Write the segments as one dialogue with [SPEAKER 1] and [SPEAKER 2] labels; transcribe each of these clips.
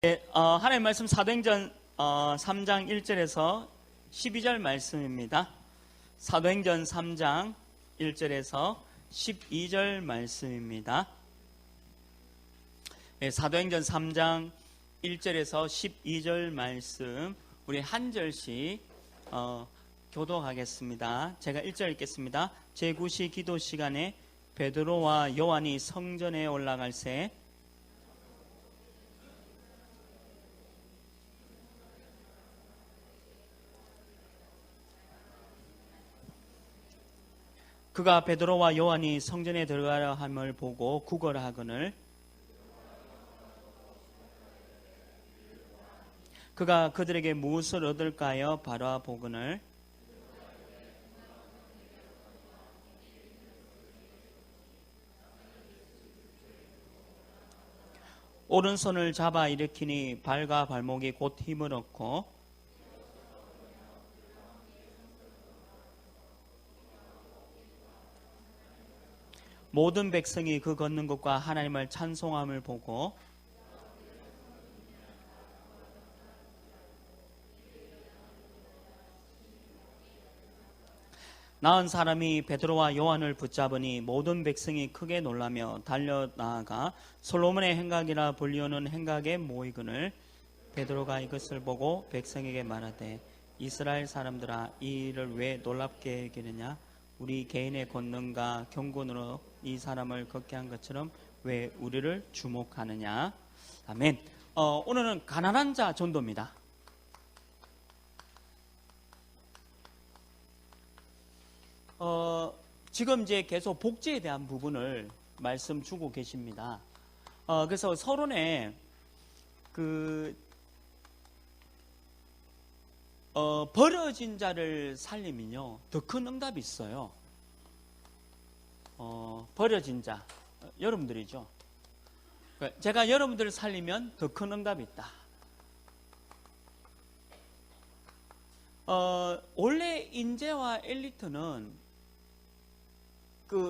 [SPEAKER 1] 네, 하나님 말씀 사도행전 3장 1절에서 12절 말씀입니다. 사도행전 3장 1절에서 12절 말씀입니다. 네, 사도행전 3장 1절에서 12절 말씀 우리 한 절씩 교독하겠습니다. 제가 1절 읽겠습니다. 제9시 기도 시간에 베드로와 요한이 성전에 올라갈새 그가 베드로와 요한이 성전에 들어가려 함을 보고 구걸하거늘 그가 그들에게 무엇을 얻을까요? 바라보거늘 오른손을 잡아 일으키니 발과 발목이 곧 힘을 얻고 모든 백성이 그 걷는 것과 하나님을 찬송함을 보고 나은 사람이 베드로와 요한을 붙잡으니 모든 백성이 크게 놀라며 달려나아가 솔로몬의 행각이라 불리우는 행각에 모이거늘 베드로가 이것을 보고 백성에게 말하되 이스라엘 사람들아 이 일을 왜 놀랍게 여기느냐 우리 개인의 권능과 경건으로 이 사람을 걷게 한 것처럼 왜 우리를 주목하느냐. 아멘. 오늘은 가난한 자 전도입니다. 지금 이제 계속 복지에 대한 부분을 말씀 주고 계십니다. 그래서 서론에 버려진 자를 살리면요 더 큰 응답이 있어요. 버려진 자 여러분들이죠. 제가 여러분들을 살리면 더 큰 응답이 있다. 원래 인재와 엘리트는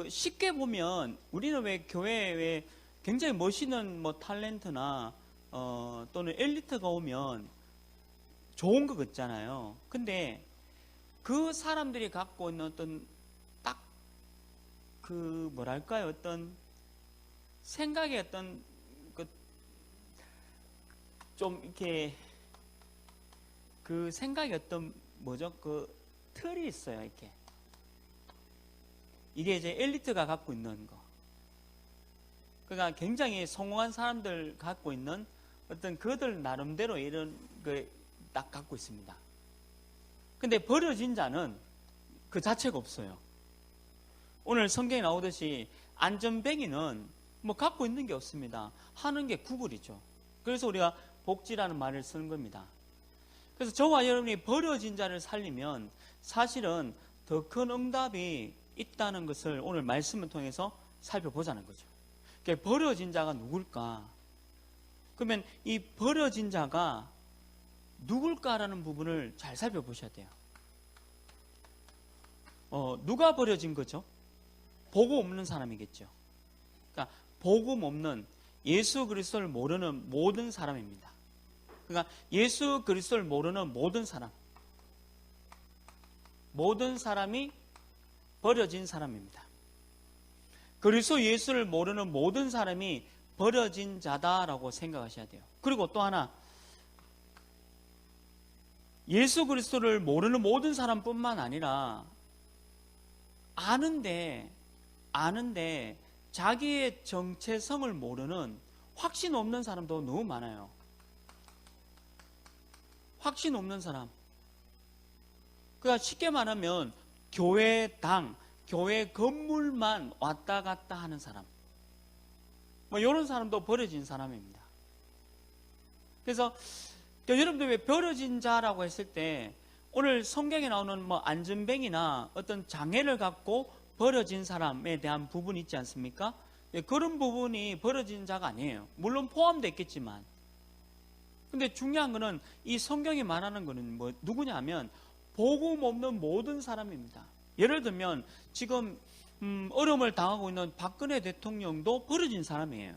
[SPEAKER 1] 쉽게 보면 우리는 왜 교회에 왜 굉장히 멋있는 탤런트나 또는 엘리트가 오면 좋은 거 같잖아요. 근데 그 사람들이 갖고 있는 어떤 딱 뭐랄까요? 어떤 생각의 어떤 좀 이렇게 그 생각이 어떤 뭐죠? 틀이 있어요. 이렇게. 이게 이제 엘리트가 갖고 있는 거. 그러니까 굉장히 성공한 사람들 갖고 있는 어떤 그들 나름대로 이런 딱 갖고 있습니다. 근데 버려진 자는 그 자체가 없어요. 오늘 성경에 나오듯이 안전뱅이는 갖고 있는 게 없습니다. 하는 게 구걸이죠. 그래서 우리가 복지라는 말을 쓰는 겁니다. 그래서 저와 여러분이 버려진 자를 살리면 사실은 더 큰 응답이 있다는 것을 오늘 말씀을 통해서 살펴보자는 거죠. 그러니까 버려진 자가 누굴까? 그러면 이 버려진 자가 누굴까라는 부분을 잘 살펴보셔야 돼요. 누가 버려진 거죠? 복음 없는 사람이겠죠. 그러니까 복음 없는 예수 그리스도를 모르는 모든 사람입니다. 그러니까 예수 그리스도를 모르는 모든 사람이 버려진 사람입니다. 그리스도 예수를 모르는 모든 사람이 버려진 자다라고 생각하셔야 돼요. 그리고 또 하나 예수 그리스도를 모르는 모든 사람뿐만 아니라 아는데 자기의 정체성을 모르는 확신 없는 사람도 너무 많아요. 확신 없는 사람. 그러니까 쉽게 말하면 교회당, 교회 건물만 왔다 갔다 하는 사람. 이런 사람도 버려진 사람입니다. 그래서 여러분들 왜 버려진 자라고 했을 때 오늘 성경에 나오는 안전뱅이나 어떤 장애를 갖고 버려진 사람에 대한 부분이 있지 않습니까? 그런 부분이 버려진 자가 아니에요. 물론 포함되어 있겠지만. 근데 중요한 거는 이 성경이 말하는 거는 누구냐면 복음 없는 모든 사람입니다. 예를 들면 지금 어려움을 당하고 있는 박근혜 대통령도 버려진 사람이에요.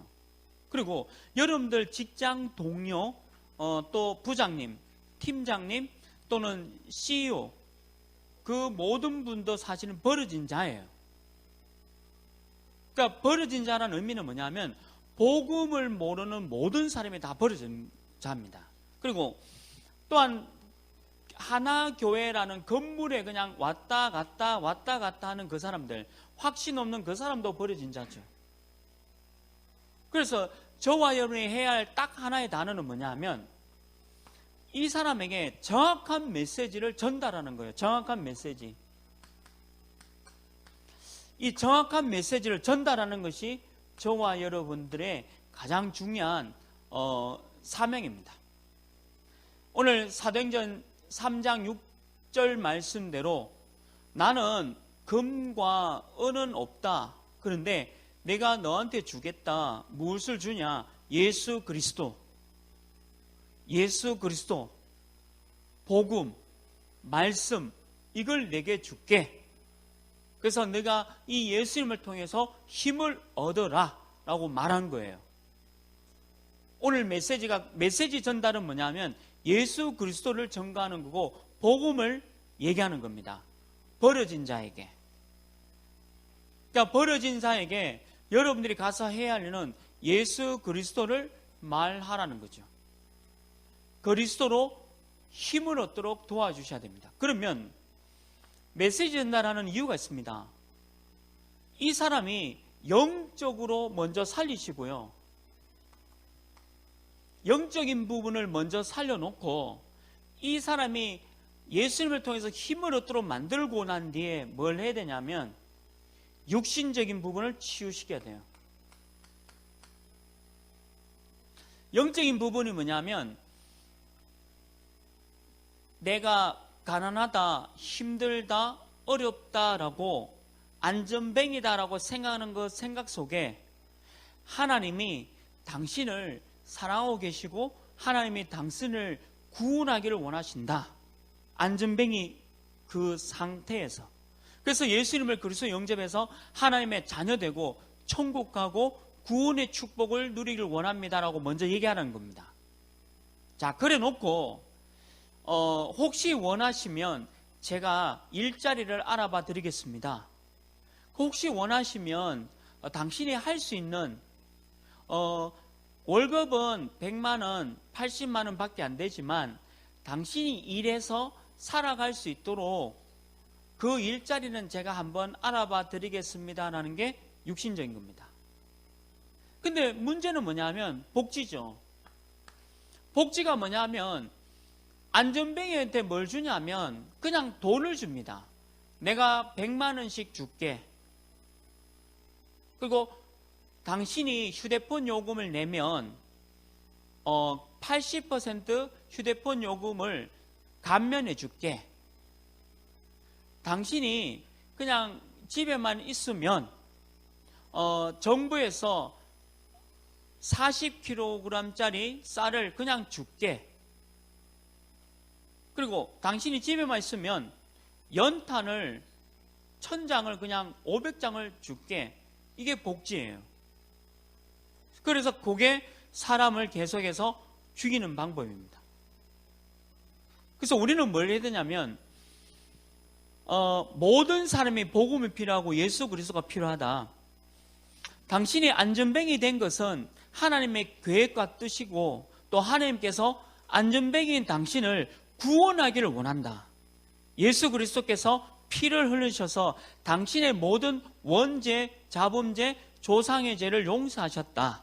[SPEAKER 1] 그리고 여러분들 직장 동료, 또 부장님, 팀장님 또는 CEO, 그 모든 분도 사실은 버려진 자예요. 그러니까 버려진 자라는 의미는 뭐냐면 복음을 모르는 모든 사람이 다 버려진 자입니다. 그리고 또한 하나교회라는 건물에 그냥 왔다 갔다 하는 그 사람들, 확신 없는 그 사람도 버려진 자죠. 그래서 저와 여러분이 해야 할 딱 하나의 단어는 뭐냐면 이 사람에게 정확한 메시지를 전달하는 거예요. 정확한 메시지. 이 정확한 메시지를 전달하는 것이 저와 여러분들의 가장 중요한 사명입니다. 오늘 사도행전 3장 6절 말씀대로 나는 금과 은은 없다. 그런데 내가 너한테 주겠다. 무엇을 주냐? 예수 그리스도. 예수 그리스도. 복음, 말씀, 이걸 내게 줄게. 그래서 내가 이 예수님을 통해서 힘을 얻어라 라고 말한 거예요. 오늘 메시지 전달은 뭐냐면 예수 그리스도를 전가하는 거고 복음을 얘기하는 겁니다. 버려진 자에게. 그러니까 버려진 자에게 여러분들이 가서 해야 할 일은 예수 그리스도를 말하라는 거죠. 그리스도로 힘을 얻도록 도와주셔야 됩니다. 그러면 메시지 전달하는 이유가 있습니다. 이 사람이 영적으로 먼저 살리시고요. 영적인 부분을 먼저 살려놓고 이 사람이 예수님을 통해서 힘을 얻도록 만들고 난 뒤에 뭘 해야 되냐면 육신적인 부분을 치유시켜야 돼요. 영적인 부분이 뭐냐면 내가 가난하다, 힘들다, 어렵다라고 안전뱅이다라고 생각하는 그 생각 속에 하나님이 당신을 사랑하고 계시고 하나님이 당신을 구원하기를 원하신다. 안전뱅이 그 상태에서. 그래서 예수님을 그리스도 영접해서 하나님의 자녀되고 천국 가고 구원의 축복을 누리길 원합니다라고 먼저 얘기하는 겁니다. 자, 그래 놓고 혹시 원하시면 제가 일자리를 알아봐 드리겠습니다. 혹시 원하시면 당신이 할 수 있는 월급은 100만 원, 80만 원 밖에 안 되지만 당신이 일해서 살아갈 수 있도록 그 일자리는 제가 한번 알아봐 드리겠습니다라는 게 육신적인 겁니다. 근데 문제는 뭐냐면 복지죠. 복지가 뭐냐면 안전뱅이한테 뭘 주냐면 그냥 돈을 줍니다. 내가 100만 원씩 줄게. 그리고 당신이 휴대폰 요금을 내면 80% 휴대폰 요금을 감면해 줄게. 당신이 그냥 집에만 있으면 정부에서 40kg짜리 쌀을 그냥 줄게. 그리고 당신이 집에만 있으면 연탄을 1000장을 그냥 500장을 줄게. 이게 복지예요. 그래서 그게 사람을 계속해서 죽이는 방법입니다. 그래서 우리는 뭘 해야 되냐면 모든 사람이 복음이 필요하고 예수 그리스도가 필요하다. 당신이 안전뱅이 된 것은 하나님의 계획과 뜻이고 또 하나님께서 안전뱅이인 당신을 구원하기를 원한다. 예수 그리스도께서 피를 흘리셔서 당신의 모든 원죄, 자범죄, 조상의 죄를 용서하셨다.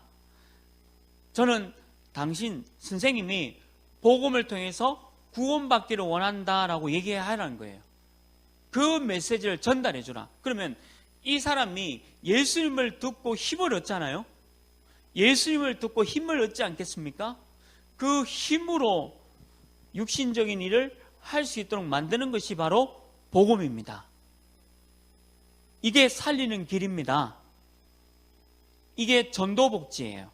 [SPEAKER 1] 저는 당신 선생님이 복음을 통해서 구원받기를 원한다라고 얘기하라는 거예요. 그 메시지를 전달해 주라. 그러면 이 사람이 예수님을 듣고 힘을 얻잖아요. 예수님을 듣고 힘을 얻지 않겠습니까? 그 힘으로 육신적인 일을 할 수 있도록 만드는 것이 바로 복음입니다. 이게 살리는 길입니다. 이게 전도복지예요.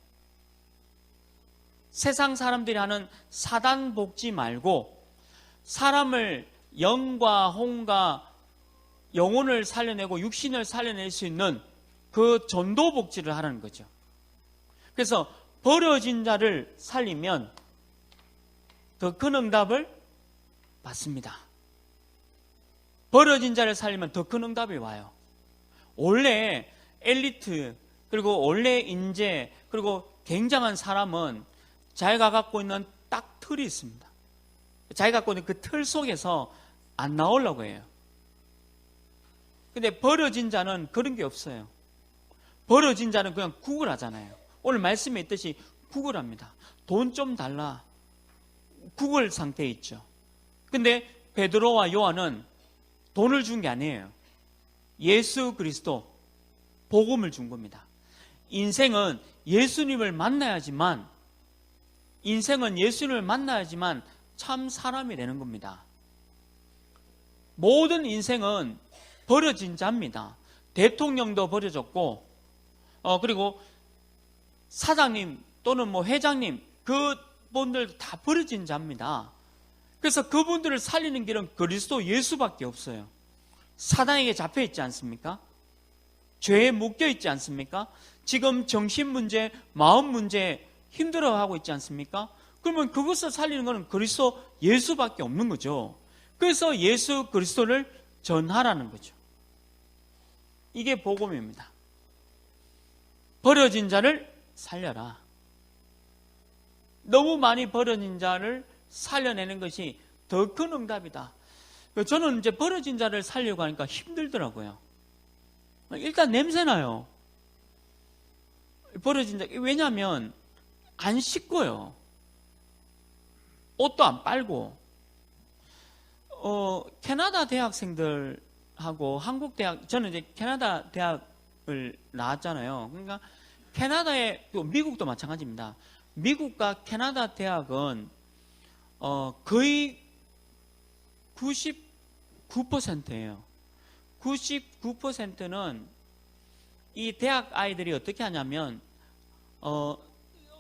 [SPEAKER 1] 세상 사람들이 하는 사단복지 말고 사람을 영과 혼과 영혼을 살려내고 육신을 살려낼 수 있는 그 전도복지를 하라는 거죠. 그래서 버려진 자를 살리면 더 큰 응답을 받습니다. 버려진 자를 살리면 더 큰 응답이 와요. 원래 엘리트, 그리고 원래 인재, 그리고 굉장한 사람은 자기가 갖고 있는 딱 틀이 있습니다. 자기가 갖고 있는 그 틀 속에서 안 나오려고 해요. 근데 버려진 자는 그런 게 없어요. 버려진 자는 그냥 구걸하잖아요. 오늘 말씀에 있듯이 구걸합니다. 돈 좀 달라. 구걸 상태에 있죠. 근데 베드로와 요한은 돈을 준 게 아니에요. 예수 그리스도, 복음을 준 겁니다. 인생은 예수님을 만나야지만 참 사람이 되는 겁니다. 모든 인생은 버려진 자입니다. 대통령도 버려졌고, 그리고 사장님 또는 뭐 회장님, 그분들 다 버려진 자입니다. 그래서 그분들을 살리는 길은 그리스도 예수밖에 없어요. 사단에게 잡혀 있지 않습니까? 죄에 묶여 있지 않습니까? 지금 정신 문제, 마음 문제 힘들어하고 있지 않습니까? 그러면 그것을 살리는 것은 그리스도 예수밖에 없는 거죠. 그래서 예수 그리스도를 전하라는 거죠. 이게 복음입니다. 버려진 자를 살려라. 너무 많이 버려진 자를 살려내는 것이 더 큰 응답이다. 저는 이제 버려진 자를 살려고 하니까 힘들더라고요. 일단 냄새나요. 버려진 자, 왜냐하면 안 씻고요. 옷도 안 빨고. 캐나다 대학생들하고 한국 대학, 저는 이제 캐나다 대학을 나왔잖아요. 그러니까 캐나다에, 또 미국도 마찬가지입니다. 미국과 캐나다 대학은 거의 99%예요. 99%는 이 대학 아이들이 어떻게 하냐면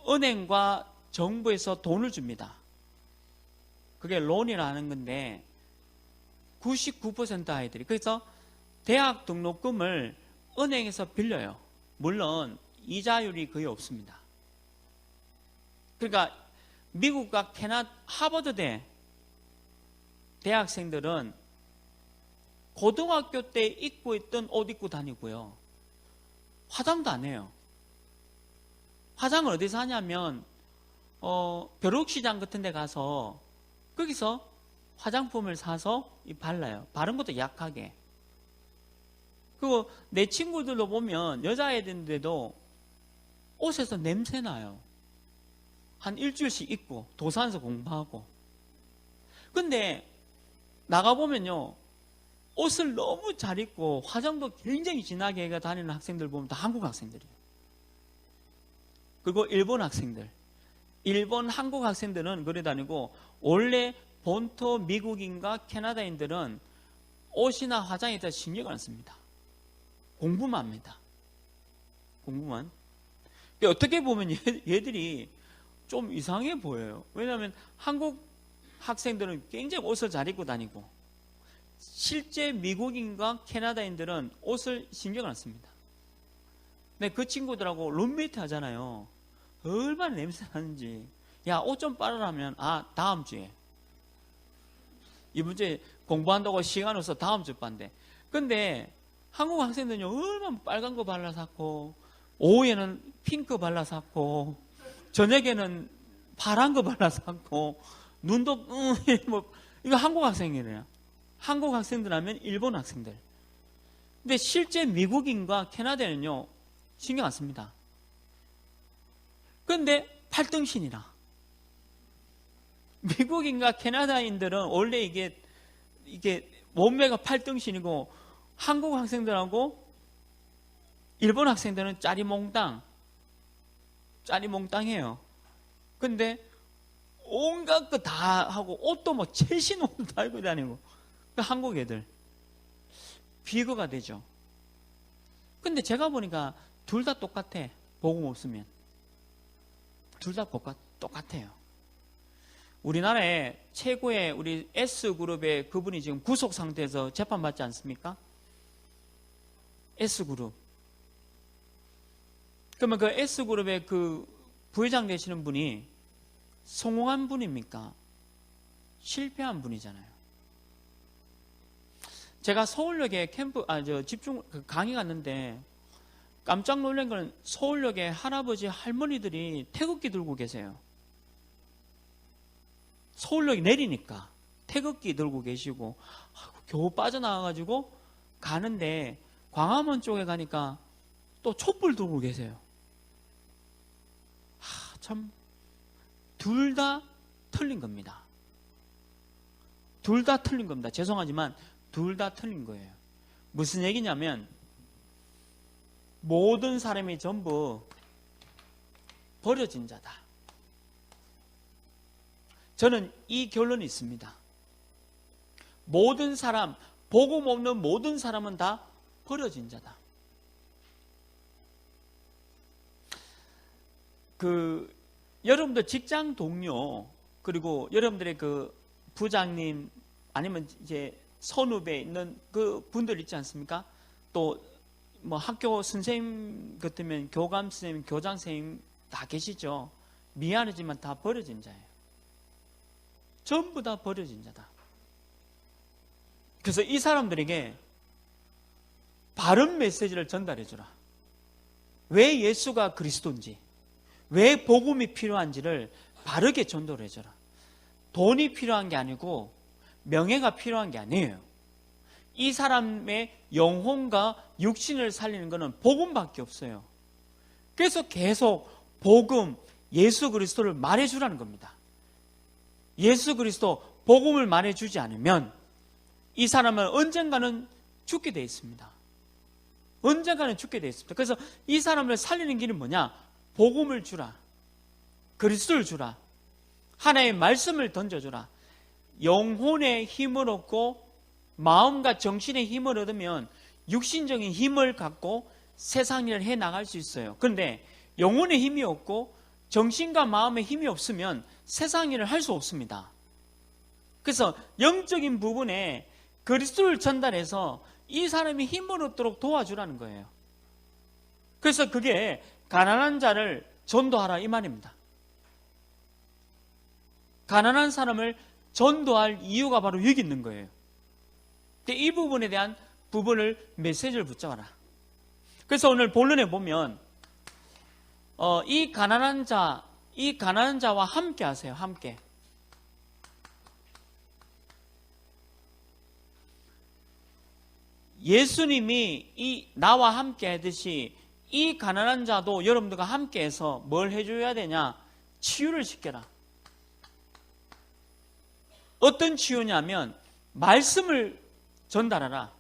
[SPEAKER 1] 은행과 정부에서 돈을 줍니다. 그게 론이라는 건데 99% 아이들이, 그래서 대학 등록금을 은행에서 빌려요. 물론 이자율이 거의 없습니다. 그러니까 미국과 캐나다 하버드대 대학생들은 고등학교 때 입고 있던 옷 입고 다니고요. 화장도 안 해요. 화장을 어디서 하냐면 벼룩시장 같은 데 가서 거기서 화장품을 사서 발라요. 바른 것도 약하게. 그리고 내 친구들도 보면 여자애들인데도 옷에서 냄새 나요. 한 일주일씩 입고 도산에서 공부하고. 근데 나가보면요, 옷을 너무 잘 입고 화장도 굉장히 진하게 해가 다니는 학생들 보면 다 한국 학생들이에요. 그리고 일본 학생들, 일본 한국 학생들은 그래 다니고, 원래 본토 미국인과 캐나다인들은 옷이나 화장에 대해 신경을 안 씁니다. 공부만 합니다. 공부만. 근데 어떻게 보면 얘들이 좀 이상해 보여요. 왜냐하면 한국 학생들은 굉장히 옷을 잘 입고 다니고, 실제 미국인과 캐나다인들은 옷을 신경을 안 씁니다. 근데 그 친구들하고 룸메이트 하잖아요. 얼마나 냄새 나는지. 야, 옷 좀 빨아라면, 다음 주에. 이번 주에 공부한다고 시간 없어 다음 주 반대. 근데 한국 학생들은요, 얼마나 빨간 거 발라놨고, 오후에는 핑크 발라놨고, 저녁에는 파란 거 발라놨고, 눈도, 이거 한국 학생이래요. 한국 학생들 하면 일본 학생들. 근데 실제 미국인과 캐나다는요, 신경 안 씁니다. 근데 팔등신이라. 미국인과 캐나다인들은 원래 이게 몸매가 팔등신이고, 한국 학생들하고 일본 학생들은 짜리몽땅해요. 근데 온갖 거 다 하고, 옷도 뭐 최신 옷도 다 입고 다니고. 한국 애들 비교가 되죠. 근데 제가 보니까 둘 다 똑같아. 복음 없으면 둘 다 똑같아요. 우리나라의 최고의 우리 S그룹의 그분이 지금 구속 상태에서 재판받지 않습니까? S그룹. 그러면 그 S그룹의 그 부회장 되시는 분이 성공한 분입니까? 실패한 분이잖아요. 제가 서울역에 강의 갔는데 깜짝 놀란 건 서울역에 할아버지 할머니들이 태극기 들고 계세요. 서울역에 내리니까 태극기 들고 계시고 겨우 빠져나와가지고 가는데 광화문 쪽에 가니까 또 촛불 들고 계세요. 참 둘 다 틀린 겁니다. 둘 다 틀린 겁니다. 죄송하지만 둘 다 틀린 거예요. 무슨 얘기냐면 모든 사람이 전부 버려진 자다. 저는 이 결론이 있습니다. 모든 사람, 복음 없는 모든 사람은 다 버려진 자다. 여러분들 직장 동료, 그리고 여러분들의 부장님, 아니면 이제 선후배 있는 그 분들 있지 않습니까? 또 뭐 학교 선생님 같으면 교감 선생님, 교장 선생님 다 계시죠. 미안하지만 다 버려진 자예요. 전부 다 버려진 자다. 그래서 이 사람들에게 바른 메시지를 전달해 주라. 왜 예수가 그리스도인지, 왜 복음이 필요한지를 바르게 전달해 주라. 돈이 필요한 게 아니고 명예가 필요한 게 아니에요. 이 사람의 영혼과 육신을 살리는 것은 복음밖에 없어요. 그래서 계속 복음, 예수 그리스도를 말해주라는 겁니다. 예수 그리스도 복음을 말해주지 않으면 이 사람은 언젠가는 죽게 되어 있습니다. 언젠가는 죽게 되어 있습니다. 그래서 이 사람을 살리는 길은 뭐냐? 복음을 주라. 그리스도를 주라. 하나의 말씀을 던져주라. 영혼의 힘을 얻고 마음과 정신의 힘을 얻으면 육신적인 힘을 갖고 세상 일을 해나갈 수 있어요. 그런데 영혼의 힘이 없고 정신과 마음의 힘이 없으면 세상 일을 할 수 없습니다. 그래서 영적인 부분에 그리스도를 전달해서 이 사람이 힘을 얻도록 도와주라는 거예요. 그래서 그게 가난한 자를 전도하라 이 말입니다. 가난한 사람을 전도할 이유가 바로 여기 있는 거예요. 이 부분에 대한 메시지를 붙잡아라. 그래서 오늘 본론에 보면 이 가난한 자와 함께 하세요. 함께. 예수님이 나와 함께 하듯이 이 가난한 자도 여러분들과 함께 해서 뭘 해줘야 되냐? 치유를 시켜라. 어떤 치유냐면 말씀을 전달하라.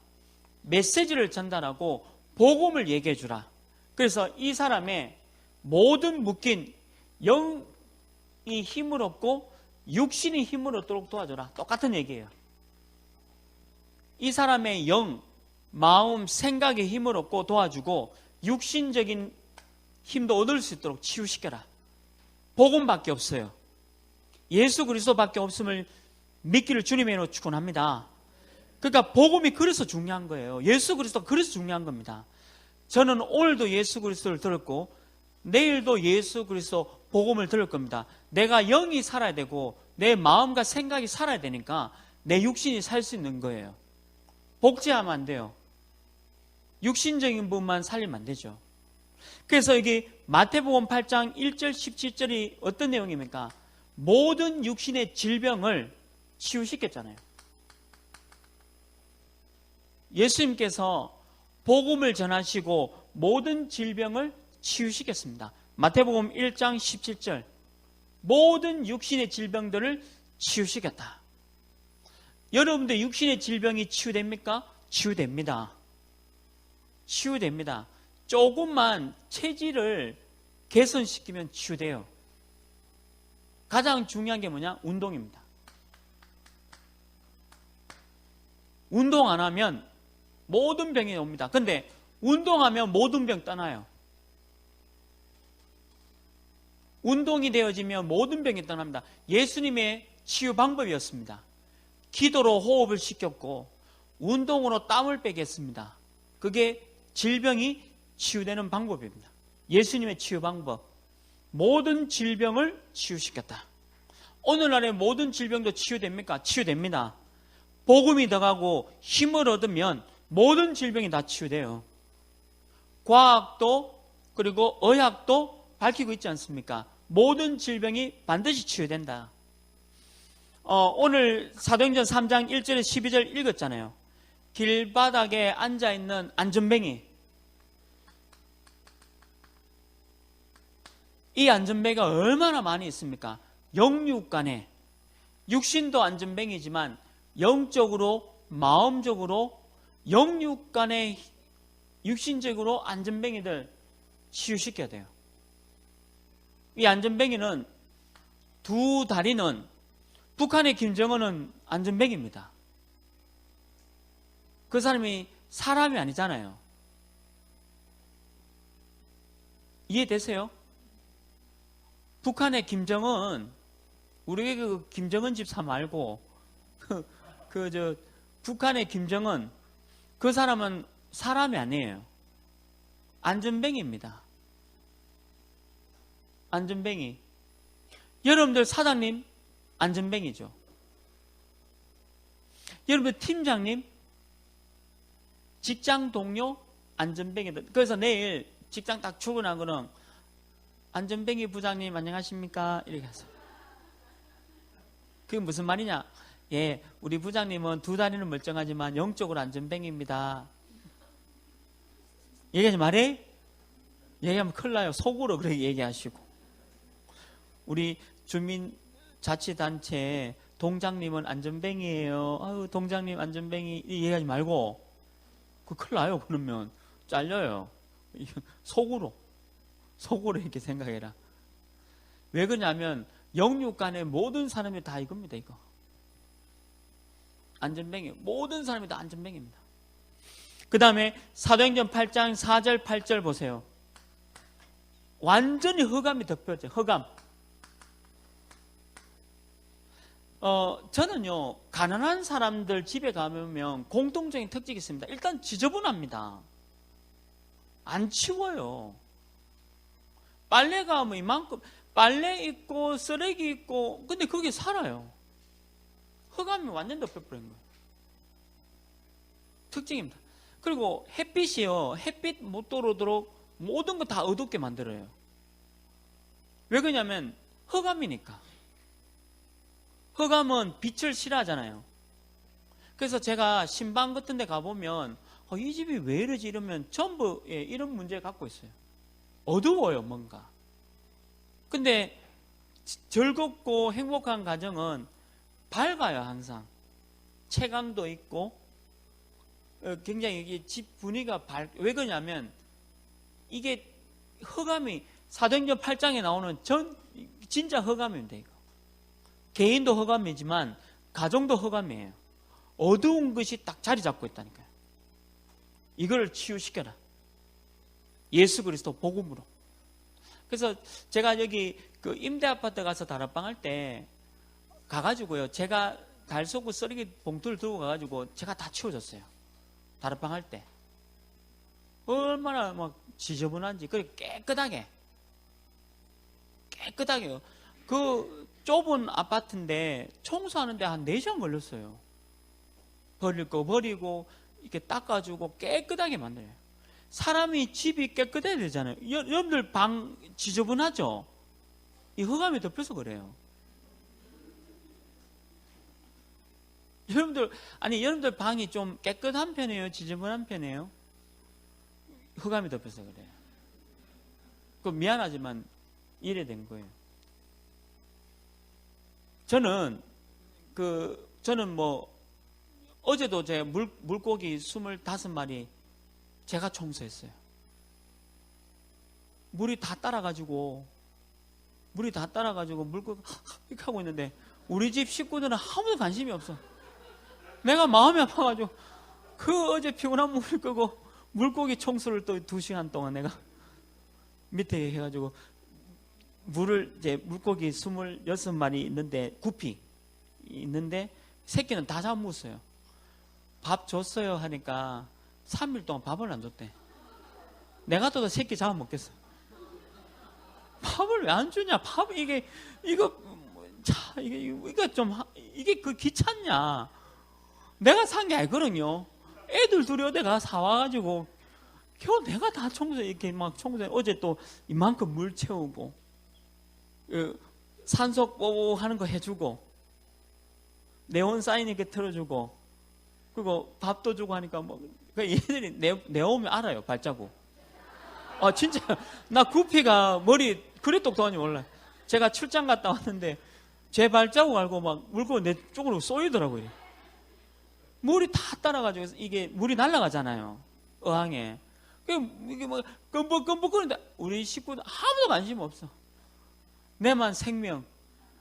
[SPEAKER 1] 메시지를 전달하고 복음을 얘기해 주라. 그래서 이 사람의 모든 묶인 영이 힘을 얻고 육신이 힘을 얻도록 도와줘라. 똑같은 얘기예요. 이 사람의 영, 마음, 생각의 힘을 얻고 도와주고 육신적인 힘도 얻을 수 있도록 치유시켜라. 복음밖에 없어요. 예수 그리스도밖에 없음을 믿기를 주님의 이름으로 축원합니다. 그러니까 복음이 그래서 중요한 거예요. 예수 그리스도가 그래서 중요한 겁니다. 저는 오늘도 예수 그리스도를 들었고 내일도 예수 그리스도 복음을 들을 겁니다. 내가 영이 살아야 되고 내 마음과 생각이 살아야 되니까 내 육신이 살 수 있는 거예요. 복제하면 안 돼요. 육신적인 부분만 살리면 안 되죠. 그래서 여기 마태복음 8장 1절 17절이 어떤 내용입니까? 모든 육신의 질병을 치유시켰잖아요. 예수님께서 복음을 전하시고 모든 질병을 치유시켰습니다. 마태복음 1장 17절 모든 육신의 질병들을 치유시켰다. 여러분들 육신의 질병이 치유됩니까? 치유됩니다. 치유됩니다. 조금만 체질을 개선시키면 치유돼요. 가장 중요한 게 뭐냐? 운동입니다. 운동 안 하면 모든 병이 옵니다. 근데 운동하면 모든 병 떠나요. 운동이 되어지면 모든 병이 떠납니다. 예수님의 치유 방법이었습니다. 기도로 호흡을 시켰고 운동으로 땀을 빼게 했습니다. 그게 질병이 치유되는 방법입니다. 예수님의 치유 방법. 모든 질병을 치유시켰다. 오늘날의 모든 질병도 치유됩니까? 치유됩니다. 복음이 더가고 힘을 얻으면 모든 질병이 다 치유돼요. 과학도 그리고 의학도 밝히고 있지 않습니까? 모든 질병이 반드시 치유된다. 오늘 사도행전 3장 1절에 12절 읽었잖아요. 길바닥에 앉아있는 안전뱅이. 이 안전뱅이가 얼마나 많이 있습니까? 영육간에, 육신도 안전뱅이지만 영적으로, 마음적으로, 영육간에, 육신적으로 안전뱅이들 치유시켜야 돼요. 이 안전뱅이는 두 다리는, 북한의 김정은은 안전뱅이입니다. 그 사람이 사람이 아니잖아요. 이해되세요? 북한의 김정은, 우리 그 김정은 집사 말고 북한의 김정은, 그 사람은 사람이 아니에요. 안전뱅이입니다. 안전뱅이. 여러분들 사장님 안전뱅이죠. 여러분들 팀장님, 직장 동료 안전뱅이들. 그래서 내일 직장 딱 출근하고는 안전뱅이 부장님 안녕하십니까? 이렇게 하세요. 그게 무슨 말이냐? 예, 우리 부장님은 두 다리는 멀쩡하지만 영적으로 안전뱅이입니다. 얘기하지 말해? 얘기하면 큰일 나요. 속으로 그렇게 얘기하시고. 우리 주민자치단체 동장님은 안전뱅이에요. 아유, 동장님 안전뱅이 얘기하지 말고. 그 큰일 나요. 그러면 잘려요. 속으로 이렇게 생각해라. 왜 그러냐면 영육간의 모든 사람이 다 이겁니다. 이거 안전뱅이. 모든 사람이 다 안전뱅이입니다. 그 다음에 사도행전 8장 4절 8절 보세요. 완전히 흑암이 덮여져. 흑암. 저는요, 가난한 사람들 집에 가면 공통적인 특징이 있습니다. 일단 지저분합니다. 안 치워요. 빨래가 뭐 이만큼, 빨래 있고 쓰레기 있고, 근데 거기 살아요. 흑암이 완전 덮여버린 거예요. 특징입니다. 그리고 햇빛이요, 햇빛 못 들어오도록 모든 거 다 어둡게 만들어요. 왜 그러냐면 흑암이니까. 흑암은 빛을 싫어하잖아요. 그래서 제가 신방 같은 데 가보면 이 집이 왜 이러지 이러면 전부 이런 문제 갖고 있어요. 어두워요, 뭔가. 근데 즐겁고 행복한 가정은 밝아요, 항상. 채광도 있고 굉장히 집 분위기가 왜 그러냐면 이게 흑암이 사도행전 8장에 나오는 진짜 흑암입니다. 이거. 개인도 흑암이지만 가정도 흑암이에요. 어두운 것이 딱 자리 잡고 있다니까요. 이걸 치유시켜라. 예수 그리스도 복음으로. 그래서 제가 여기 그 임대 아파트 가서 다락방 할 때 가가지고요, 제가 달소구 쓰레기 봉투를 들고 가가지고 제가 다 치워줬어요. 다락방 할 때. 얼마나 막 지저분한지. 그리고 깨끗하게요. 그 좁은 아파트인데 청소하는데 한 4시간 걸렸어요. 버릴 거 버리고 이렇게 닦아주고 깨끗하게 만들어요. 사람이 집이 깨끗해야 되잖아요. 여러분들 방 지저분하죠? 이 흑암이 덮여서 그래요. 여러분들 방이 좀 깨끗한 편이에요? 지저분한 편이에요? 흑암이 덮여서 그래요. 그 미안하지만 이래 된 거예요. 저는 뭐 어제도 제 물고기 25마리 제가 청소했어요. 물이 다 따라가지고 물고기 이렇게 하고 있는데 우리 집 식구들은 아무도 관심이 없어. 내가 마음이 아파가지고 어제 피곤한 물을 끄고 물고기 청소를 또 2시간 동안 내가 밑에 해가지고 물고기 26마리 있는데 구피 있는데 새끼는 다 잡아먹었어요. 밥 줬어요 하니까 3일 동안 밥을 안 줬대. 내가 또 새끼 잡아먹겠어. 밥을 왜 안 주냐? 이게 그 귀찮냐? 내가 산 게 아니거든요. 애들 둘이 어디 가 사와가지고 겨우 내가 다 이렇게 막 청소해. 어제 또 이만큼 물 채우고 산소 뽀뽀 하는 거 해주고 네온 사인 이렇게 틀어주고 그리고 밥도 주고 하니까 뭐 얘들이 내 오면 알아요. 발자국. 진짜 나 구피가 머리 그래 똑똑한지 몰라요. 제가 출장 갔다 왔는데 제 발자국 알고 막 물고 내 쪽으로 쏘이더라고요. 물이 다 따라가지고 이게 물이 날아가잖아요. 어항에. 이게 뭐 끔뻑끔뻑거리는데 우리 식구들 아무도 관심 없어. 내만 생명,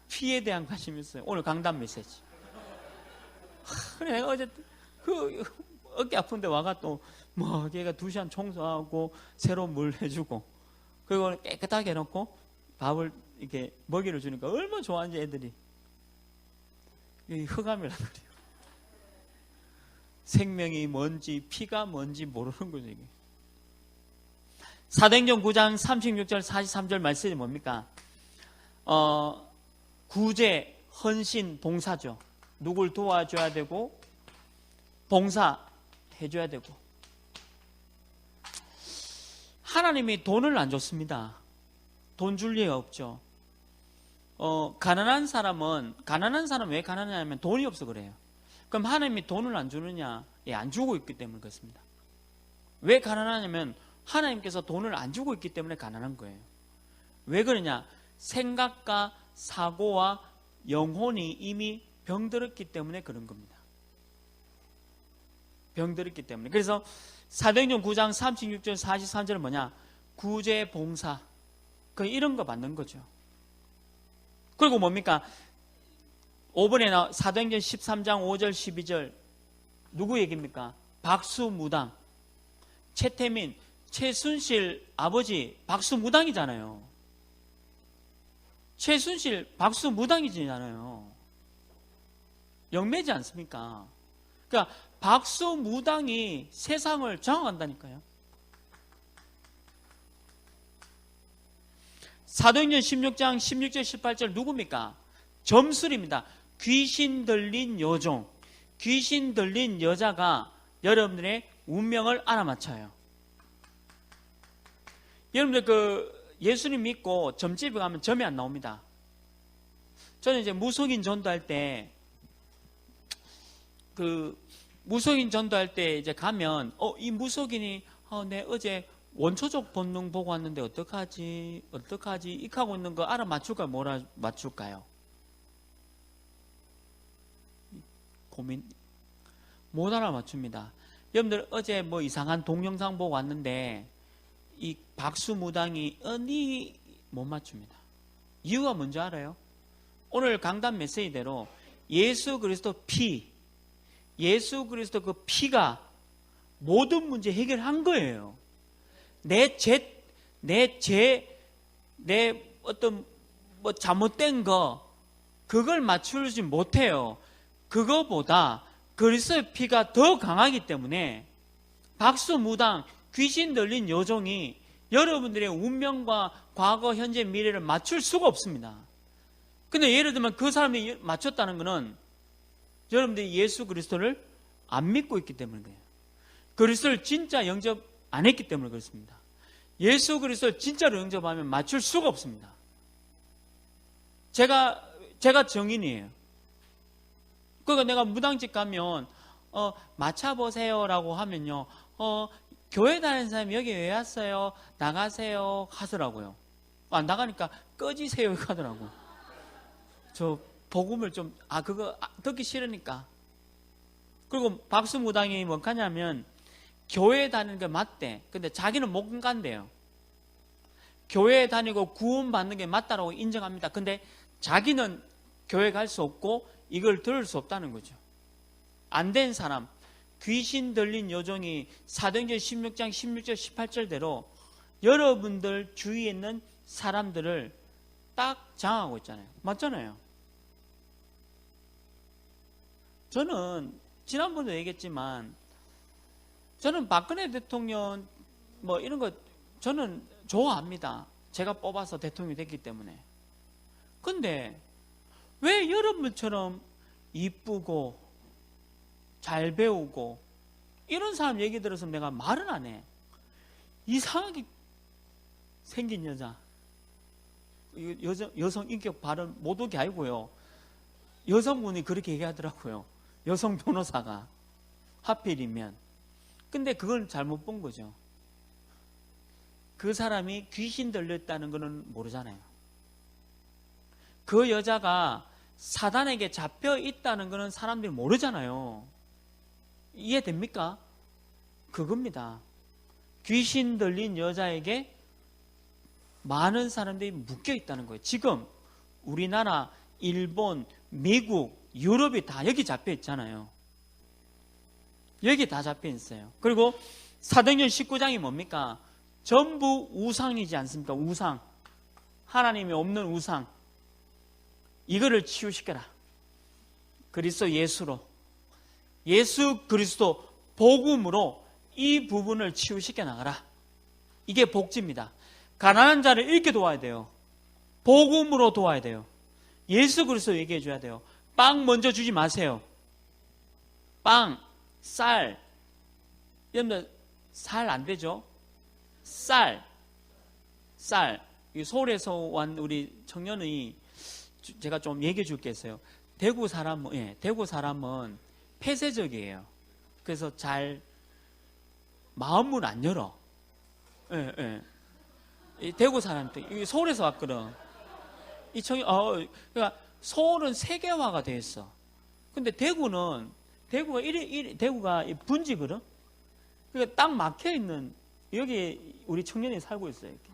[SPEAKER 1] 피에 대한 관심이 있어요. 오늘 강단 메시지. 그래 내가 어제 그 어깨 아픈데 와가 또 뭐 걔가 2시간 청소하고 새로운 물 해주고 그리고 깨끗하게 해놓고 밥을 이렇게 먹이를 주니까 얼마나 좋아하는지 애들이. 이 흑암이란 말이에요. 생명이 뭔지 피가 뭔지 모르는 거죠 이게. 사도행전 9장 36절 43절 말씀이 뭡니까? 구제, 헌신, 봉사죠. 누굴 도와줘야 되고 봉사해줘야 되고. 하나님이 돈을 안 줬습니다. 돈 줄 리가 없죠. 가난한 사람은 왜 가난하냐면 돈이 없어 그래요. 그럼 하나님이 돈을 안 주느냐? 안 주고 있기 때문에 그렇습니다. 왜 가난하냐면 하나님께서 돈을 안 주고 있기 때문에 가난한 거예요. 왜 그러냐? 생각과 사고와 영혼이 이미 병들었기 때문에 그런 겁니다. 병들었기 때문에. 그래서 사도행전 9장 36절 43절은 뭐냐? 구제 봉사. 이런 거 받는 거죠. 그리고 뭡니까? 5번에 사도행전 13장 5절 12절 누구 얘기입니까? 박수무당. 최태민, 최순실 아버지 박수무당이잖아요. 최순실 박수무당이잖아요. 영매지 않습니까? 그러니까 박수무당이 세상을 장악한다니까요. 사도행전 16장 16절 18절 누굽니까? 점술입니다. 귀신 들린 여종, 귀신 들린 여자가 여러분들의 운명을 알아맞혀요. 여러분들 예수님 믿고 점집에 가면 점이 안 나옵니다. 저는 이제 무속인 전도할 때 무속인 전도할 때 이제 가면 이 무속인이 내 어제 원초적 본능 보고 왔는데 어떡하지 이렇게 하고 있는 거 알아맞출까요? 못 알아맞출까요? 고민 못 알아맞춥니다. 여러분들 어제 뭐 이상한 동영상 보고 왔는데 이 박수무당이 못 맞춥니다. 이유가 뭔지 알아요? 오늘 강단 메시지대로 예수 그리스도 예수 그리스도 그 피가 모든 문제 해결한 거예요. 내 어떤 뭐 잘못된 그걸 맞추지 못해요. 그거보다 그리스도의 피가 더 강하기 때문에 박수무당 귀신 들린 여종이 여러분들의 운명과 과거, 현재, 미래를 맞출 수가 없습니다. 근데 예를 들면 그 사람이 맞췄다는 것은 여러분들이 예수 그리스도를 안 믿고 있기 때문에 그리스도를 진짜 영접 안 했기 때문에 그렇습니다. 예수 그리스도를 진짜로 영접하면 맞출 수가 없습니다. 제가 정인이에요. 그러니까 내가 무당집 가면 맞춰보세요라고 하면요. 교회 다니는 사람이 여기 왜 왔어요? 나가세요 하더라고요. 나가니까 꺼지세요 하더라고. 저 복음을 좀 그거 듣기 싫으니까. 그리고 박수무당이 뭐 하냐면 교회 다니는 게 맞대. 근데 자기는 못 간대요. 교회 다니고 구원 받는 게 맞다라고 인정합니다. 근데 자기는 교회 갈 수 없고 이걸 들을 수 없다는 거죠. 안 된 사람, 귀신 들린 여종이 사도행전 16장 16절 18절대로 여러분들 주위에 있는 사람들을 딱 장악하고 있잖아요. 맞잖아요. 저는 지난번에도 얘기했지만 저는 박근혜 대통령 뭐 이런 거 저는 좋아합니다. 제가 뽑아서 대통령이 됐기 때문에. 근데 왜 여러분처럼 이쁘고 잘 배우고 이런 사람 얘기 들어서 내가 말은 안 해. 이상하게 생긴 여자, 여성 인격 발언 못 오게 아니고요. 여성분이 그렇게 얘기하더라고요. 여성 변호사가 하필이면. 근데 그걸 잘못 본 거죠. 그 사람이 귀신 들렸다는 거는 모르잖아요. 그 여자가 사단에게 잡혀 있다는 거는 사람들이 모르잖아요. 이해됩니까? 그겁니다. 귀신 들린 여자에게 많은 사람들이 묶여 있다는 거예요. 지금 우리나라, 일본, 미국, 유럽이 다 여기 잡혀 있잖아요. 여기 다 잡혀 있어요. 그리고 사도행전 19장이 뭡니까? 전부 우상이지 않습니까? 우상. 하나님이 없는 우상. 이거를 치유시켜라. 그리스도 예수로. 예수 그리스도 복음으로 이 부분을 치유시켜 나가라. 이게 복지입니다. 가난한 자를 잃게 도와야 돼요. 복음으로 도와야 돼요. 예수 그리스도 얘기해 줘야 돼요. 빵 먼저 주지 마세요. 빵, 쌀. 여러분들 살 안 되죠? 쌀. 서울에서 온 우리 청년이 제가 좀 얘기해 줄 게 있어요. 대구 사람은 폐쇄적이에요. 그래서 잘 마음문 안 열어. 대구 사람들, 서울에서 왔거든. 이 청년, 그러니까 서울은 세계화가 돼 있어. 근데 대구가 분지거든. 그러니까 딱 막혀 있는 여기 우리 청년이 살고 있어요. 이렇게.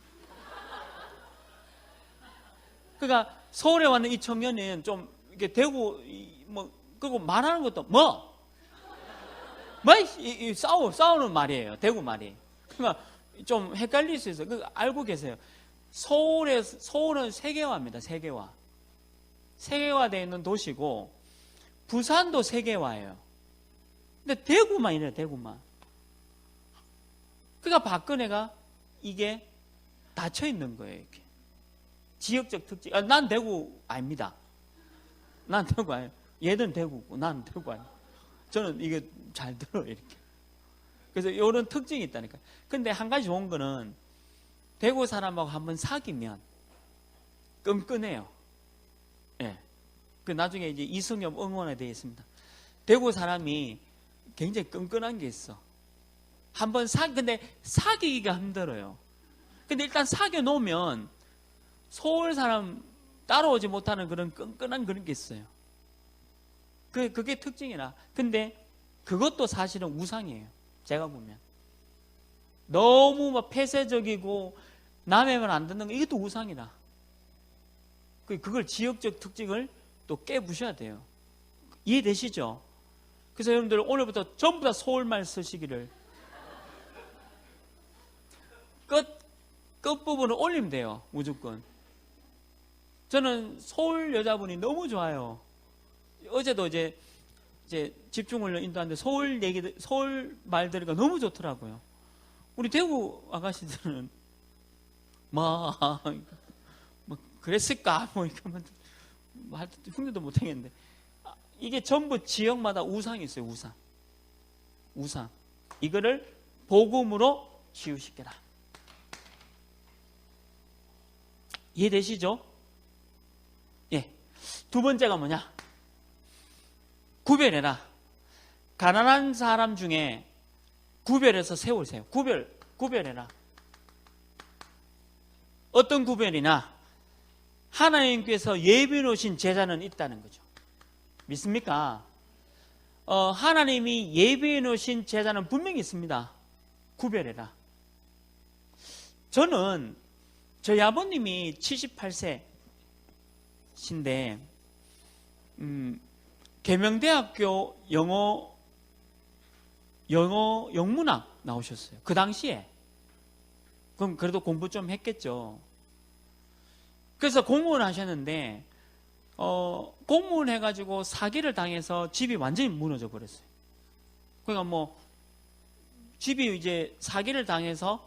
[SPEAKER 1] 그러니까 서울에 왔는 이 청년은 좀 이렇게 대구 그리고 말하는 것도 싸우는 말이에요. 대구 말이. 그러니까 좀 헷갈릴 수 있어요. 알고 계세요. 서울은 세계화입니다. 세계화되어 있는 도시고 부산도 세계화예요. 근데 대구만 이래요. 대구만. 그러니까 박근혜가 이게 닫혀 있는 거예요. 이렇게. 지역적 특징. 난 대구 아닙니다. 난 대구 아니에요. 얘는 대구고 난 대구 아니에요. 저는 이게 잘 들어요. 이렇게. 그래서 이런 특징이 있다니까. 근데 한 가지 좋은 거는 대구 사람하고 한번 사귀면 끈끈해요. 예. 그 나중에 이제 이승엽 응원에 되어 있습니다. 대구 사람이 굉장히 끈끈한 게 있어. 근데 사귀기가 힘들어요. 근데 일단 사귀어 놓으면 서울 사람 따라오지 못하는 그런 끈끈한 그런 게 있어요. 그게 특징이라. 근데 그것도 사실은 우상이에요. 제가 보면. 너무 막 폐쇄적이고 남의 말 안 듣는 거 이것도 우상이라. 그걸 지역적 특징을 또 깨부셔야 돼요. 이해되시죠? 그래서 여러분들 오늘부터 전부 다 서울말 쓰시기를. 끝부분을 올리면 돼요. 무조건. 저는 서울 여자분이 너무 좋아요. 어제도 이제 집중훈련 인도하는데 서울 말 들으니까 너무 좋더라고요. 우리 대구 아가씨들은 그랬을까? 이렇게 흉내도 못 하겠는데. 이게 전부 지역마다 우상이 있어요. 우상. 이거를 복음으로 치유시켜라. 이해되시죠? 예. 두 번째가 뭐냐? 구별해라. 가난한 사람 중에 구별해서 세우세요. 구별해라. 어떤 구별이나 하나님께서 예비해 놓으신 제자는 있다는 거죠. 믿습니까? 하나님이 예비해 놓으신 제자는 분명히 있습니다. 구별해라. 저희 아버님이 78세신데 계명대학교 영문학 나오셨어요. 그 당시에. 그럼 그래도 공부 좀 했겠죠. 그래서 공무원 하셨는데 공무원 해가지고 사기를 당해서 집이 완전히 무너져 버렸어요. 그러니까 집이 이제 사기를 당해서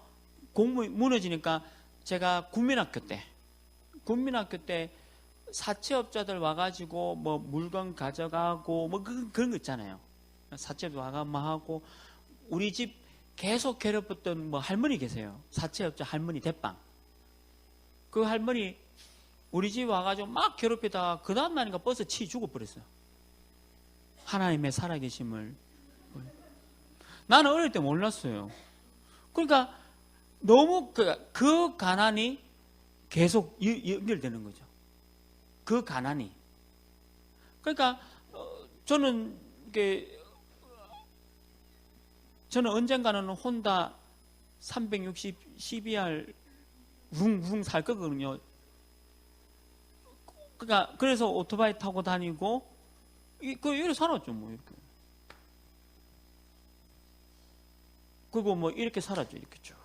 [SPEAKER 1] 공무원이 무너지니까 제가 국민학교 때 사채업자들 와가지고 뭐 물건 가져가고 뭐 그런 거 있잖아요. 사채업자 와가 뭐 하고 우리 집 계속 괴롭혔던 뭐 할머니 계세요. 사채업자 할머니 대빵. 그 할머니 우리 집 와가지고 막 괴롭히다가 그 다음 날인가 버스 치 죽어버렸어요. 하나님의 살아계심을. 나는 어릴 때 몰랐어요. 그러니까 너무 그 가난이 계속 연결되는 거죠. 그 가난이. 그러니까 저는 언젠가는 혼다 360 12R 웅웅 살 거거든요. 그러니까 그래서 오토바이 타고 다니고 이렇게 살았죠, 뭐 이렇게. 그리고 뭐 이렇게 살았죠, 이렇게 쭉.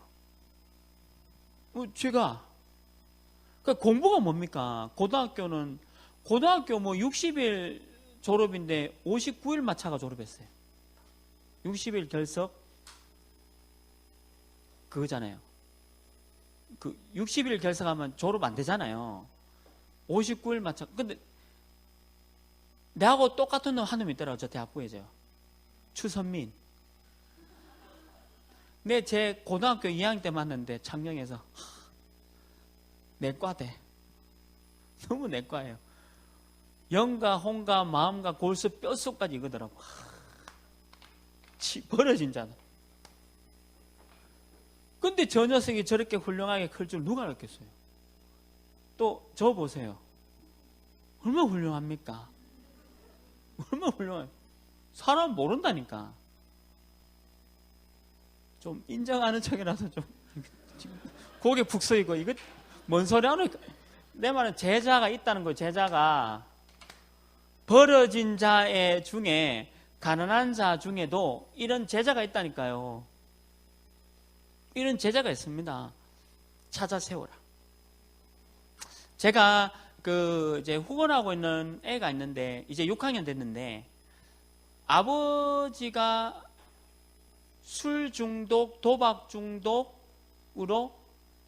[SPEAKER 1] 제가 공부가 뭡니까? 고등학교 뭐 60일 졸업인데 59일 마차가 졸업했어요. 60일 결석 그거잖아요. 그 60일 결석하면 졸업 안 되잖아요. 59일 마차. 근데 내하고 똑같은 놈 한 놈 있더라고요. 저 대학부에서요. 추선민. 제 고등학교 2학년 때 만났는데 창녕에서 내과대. 너무 내과예요. 영가, 홍가, 마음가, 골수, 뼛속까지 이거더라고. 버려진 자다. 근데 저 녀석이 저렇게 훌륭하게 클 줄 누가 알았겠어요? 또 저 보세요. 얼마나 훌륭합니까? 얼마나 훌륭해요. 사람 모른다니까. 좀 인정하는 척이라서 좀 고개 푹 서이고 이거 뭔 소리 하는 거야. 내 말은 제자가 있다는 거예요. 제자가 버려진 자의 중에 가난한 자 중에도 이런 제자가 있다니까요. 이런 제자가 있습니다. 찾아 세워라. 제가 이제 후원하고 있는 애가 있는데 이제 6학년 됐는데 아버지가 술 중독, 도박 중독으로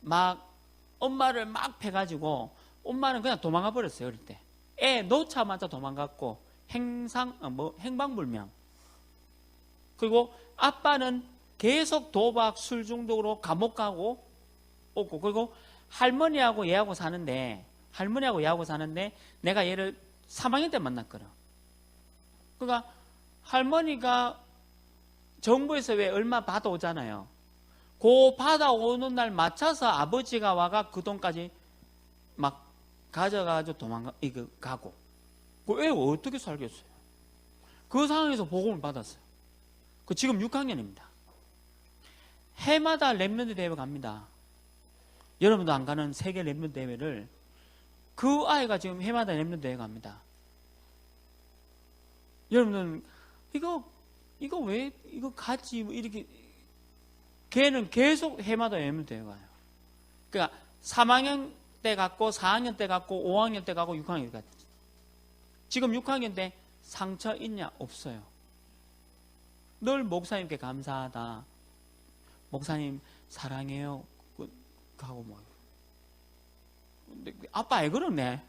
[SPEAKER 1] 막 엄마를 막 패가지고 엄마는 그냥 도망가 버렸어요. 어릴 때. 애 놓자마자 도망갔고 행방불명. 그리고 아빠는 계속 도박, 술 중독으로 감옥 가고 오고. 그리고 할머니하고 얘하고 사는데 내가 얘를 3학년 때 만났거든. 그러니까 할머니가 정부에서 왜 얼마 받아오잖아요. 그 받아오는 날 맞춰서 아버지가 와가 그 돈까지 막 가져가지고 가고. 그 애 어떻게 살겠어요? 그 상황에서 복음을 받았어요. 지금 6학년입니다. 해마다 랩런드 대회 갑니다. 여러분도 안 가는 세계 랩런드 대회를 그 아이가 지금 해마다 랩런드 대회 갑니다. 여러분은 이거 왜 이거 가지 이렇게 걔는 계속 해마다 랩런드 대회 가요. 그러니까 3학년 때 갔고 4학년 때 갔고 5학년 때 가고 6학년 때 갔지. 지금 6학년 때 상처 있냐? 없어요. 늘 목사님께 감사하다. 목사님 사랑해요. 하고 뭐. 근데 아빠 애 그러네.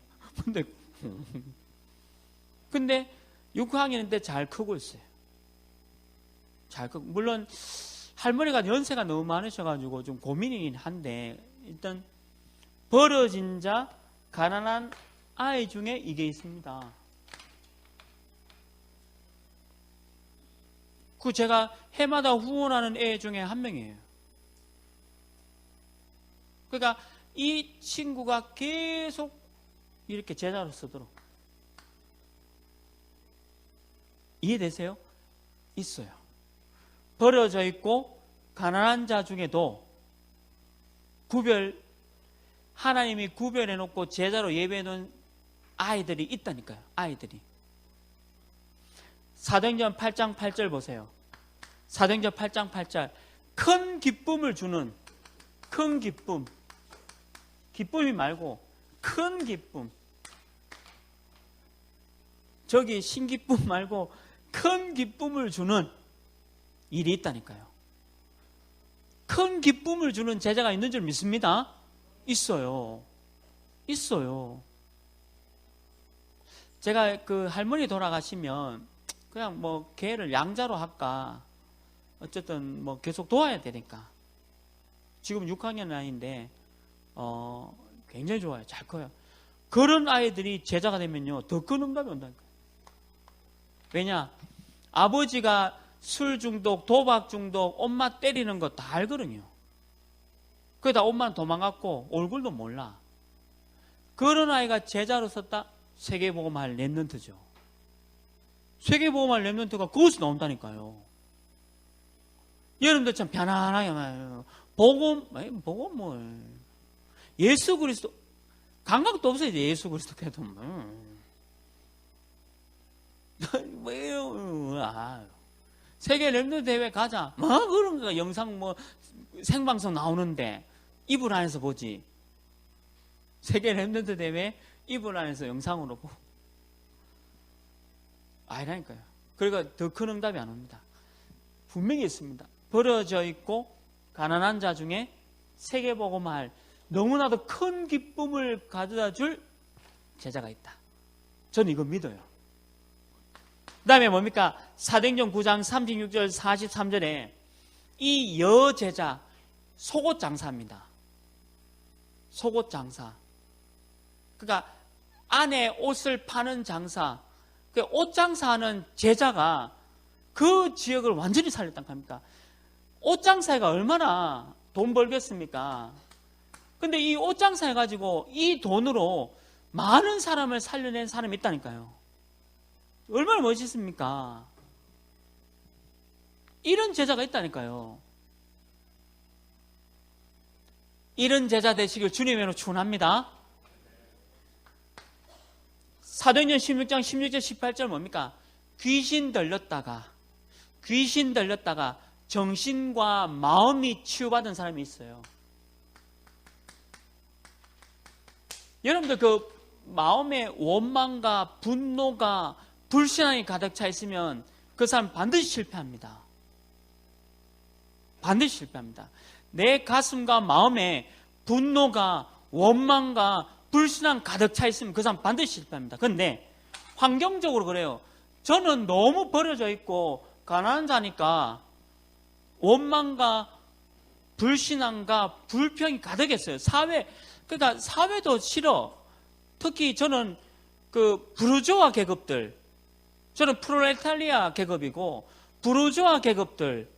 [SPEAKER 1] 근데 6학년 때 잘 크고 있어요. 잘 크고. 물론 할머니가 연세가 너무 많으셔가지고 좀 고민이긴 한데 일단 버려진 자, 가난한 아이 중에 이게 있습니다. 제가 해마다 후원하는 애 중에 한 명이에요. 그러니까 이 친구가 계속 이렇게 제자로 쓰도록. 이해되세요? 있어요. 버려져 있고 가난한 자 중에도 하나님이 구별해 놓고 제자로 예배해 놓은 아이들이 있다니까요. 아이들이. 사도행전 8장 8절 보세요. 사도행전 8장 8절. 큰 기쁨을 주는 큰 기쁨. 기쁨이 말고 큰 기쁨. 저기 신기쁨 말고 큰 기쁨을 주는 일이 있다니까요. 큰 기쁨을 주는 제자가 있는 줄 믿습니다. 있어요. 있어요. 제가 그 할머니 돌아가시면 그냥 뭐 걔를 양자로 할까, 어쨌든 뭐 계속 도와야 되니까. 지금 6학년 아이인데 굉장히 좋아요. 잘 커요. 그런 아이들이 제자가 되면요 더 큰 응답이 온다니까요. 왜냐? 아버지가 술 중독, 도박 중독, 엄마 때리는 거 다 알거든요. 그러다 엄마는 도망갔고 얼굴도 몰라. 그런 아이가 제자로 섰다? 세계복음할 렘넌트죠. 세계복음할 렘넌트가 그것이 나온다니까요. 여러분들 참 편안하게 말해요. 복음 뭐 예수 그리스도 감각도 없어요. 예수 그리스도 해도 뭐예요? 세계 렘넌트 대회 가자. 뭐 그런 거 영상 뭐 생방송 나오는데 이불 안에서 보지. 세계 렘넌트 대회 이불 안에서 영상으로 보고. 아니라니까요. 그러니까 더 큰 응답이 안 옵니다. 분명히 있습니다. 버려져 있고 가난한 자 중에 세계복음할 너무나도 큰 기쁨을 가져다 줄 제자가 있다. 저는 이거 믿어요. 그 다음에 뭡니까? 사도행전 9장 36절 43절에 이 여제자 속옷 장사입니다. 속옷 장사. 그러니까 안에 옷을 파는 장사, 옷 장사하는 제자가 그 지역을 완전히 살렸단 겁니까? 옷 장사가 얼마나 돈 벌겠습니까? 근데 이 옷 장사해가지고 이 돈으로 많은 사람을 살려낸 사람이 있다니까요. 얼마나 멋있습니까? 이런 제자가 있다니까요. 이런 제자 되시길 주님으로 축원합니다. 사도행전 16장 16절 18절 뭡니까? 귀신 들렸다가 정신과 마음이 치유받은 사람이 있어요. 여러분들 그 마음에 원망과 분노가 불신앙이 가득 차 있으면 그 사람 반드시 실패합니다. 반드시 실패합니다. 내 가슴과 마음에 분노가 원망과 불신앙 가득 차 있으면 그 사람 반드시 실패합니다. 그런데 환경적으로 그래요. 저는 너무 버려져 있고 가난한 자니까 원망과 불신앙과 불평이 가득했어요. 그러니까 사회도 싫어. 특히 저는 그 부르주아 계급들, 저는 프롤레타리아 계급이고 부르주아 계급들,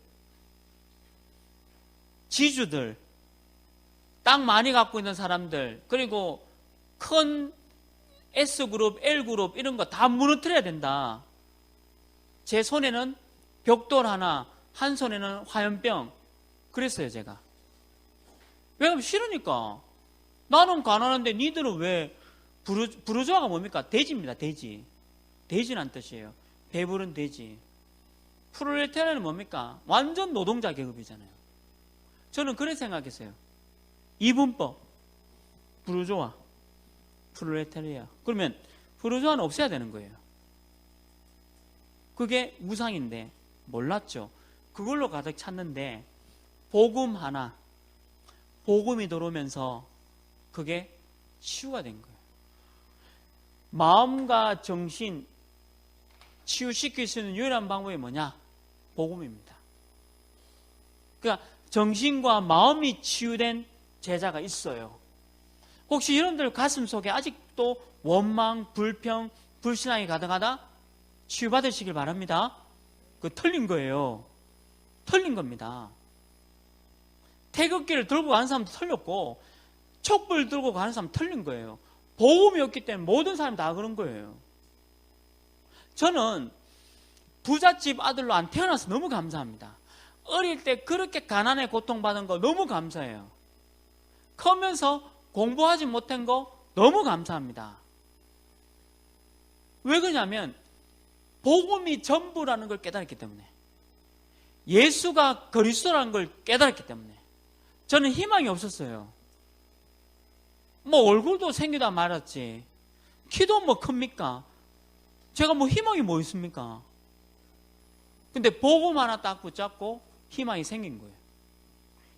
[SPEAKER 1] 지주들, 땅 많이 갖고 있는 사람들, 그리고 큰 S그룹, L그룹 이런 거 다 무너뜨려야 된다. 제 손에는 벽돌 하나, 한 손에는 화염병. 그랬어요, 제가. 왜냐면 싫으니까. 나는 가난한데 니들은 왜 부르주아가 뭡니까? 돼지입니다. 돼지. 돼지란 뜻이에요. 배부른 돼지. 프롤레타리아는 뭡니까? 완전 노동자 계급이잖아요. 저는 그렇게 생각했어요. 이분법. 부르주아. 프롤레타리아. 그러면 부르주아는 없애야 되는 거예요. 그게 우상인데 몰랐죠. 그걸로 가득 찼는데 복음 하나, 복음이 들어오면서 그게 치유가 된 거예요. 마음과 정신 치유시킬 수 있는 유일한 방법이 뭐냐? 복음입니다. 그러니까 정신과 마음이 치유된 제자가 있어요. 혹시 여러분들 가슴 속에 아직도 원망, 불평, 불신앙이 가득하다? 치유받으시길 바랍니다. 그거 틀린 거예요. 틀린 겁니다. 태극기를 들고 가는 사람도 틀렸고 촛불 들고 가는 사람 틀린 거예요. 복음이 없기 때문에 모든 사람이 다 그런 거예요. 저는 부잣집 아들로 안 태어나서 너무 감사합니다. 어릴 때 그렇게 가난에 고통받은 거 너무 감사해요. 크면서 공부하지 못한 거 너무 감사합니다. 왜 그러냐면 복음이 전부라는 걸 깨달았기 때문에, 예수가 그리스도라는 걸 깨달았기 때문에 저는 희망이 없었어요. 뭐 얼굴도 생기다 말았지, 키도 뭐 큽니까? 제가 뭐 희망이 뭐 있습니까? 근데 복음 하나 딱 붙잡고 희망이 생긴 거예요.